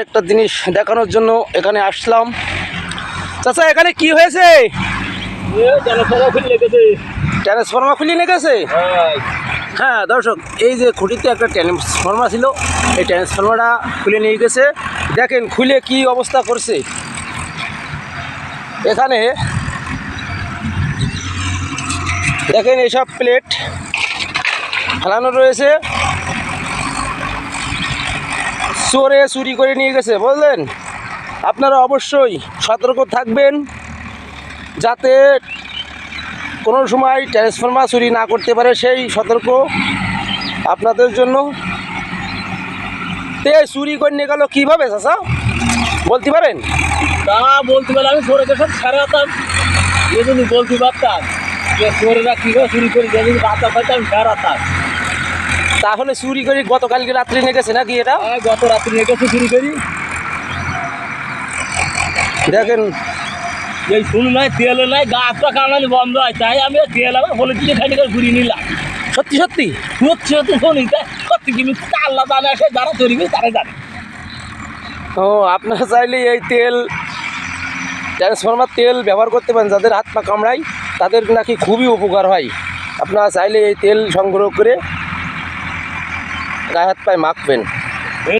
একটা জিনিস দেখানোর জন্য এখানে আসলাম। চাচা এখানে কি হয়েছে? ট্রান্সফর্মার খুলে নিয়ে গেছে। হ্যাঁ দর্শক, এই যে খুঁটিতে একটা ট্রান্সফর্মার ছিল, এই ট্রান্সফর্মারটা খুলে নিয়ে গেছে। দেখেন খুলে কি অবস্থা করছে। এখানে দেখেন এইসব প্লেট ফেলানো রয়েছে, চোরে চুরি করে নিয়ে গেছে বুঝলেন। আপনারা অবশ্যই সতর্ক থাকবেন যাতে কোনো সময় ট্রান্সফর্মার চুরি না করতে পারে, সেই সতর্ক আপনাদের জন্য। তে চুরি করে নিয়ে গেল কীভাবে চাচা বলতে পারেন? তা বলতে পারলে আমি চোরেদের সব ফেরাতাম, যদি বলতে পারতাম যে চোরেরা কীভাবে চুরি করি, যদি বাচ্চা পাইতাম আমি ফেরাতাম। তাহলে চুরি করে গতকালকে রাত্রে নিয়ে গেছে নাকি? এটা গত রাত্রে নিয়ে গেছে চুরি করি। দেখেন এই শুনু নাই তেলে নাই, গাছটা কামালি বন্ধ হয়, তাই আমি তেল আবার বলে দিয়ে খালি করে ঘুরিয়ে নিলাম। সত্যি সত্যি সত্যি সত্যি শুনি, তাই সত্যি কিন্তু আল্লাহ জানে, আসে যারা তৈরি করে তারা জানে। ও আপনারা চাইলে এই তেল ট্রান্সফর্মার তেল ব্যবহার করতে পারেন, যাদের হাত পা কামড়ায় তাদের নাকি খুবই উপকার হয়। আপনারা চাইলে এই তেল সংগ্রহ করে গায়ে হাত পায়ে মাখবেন।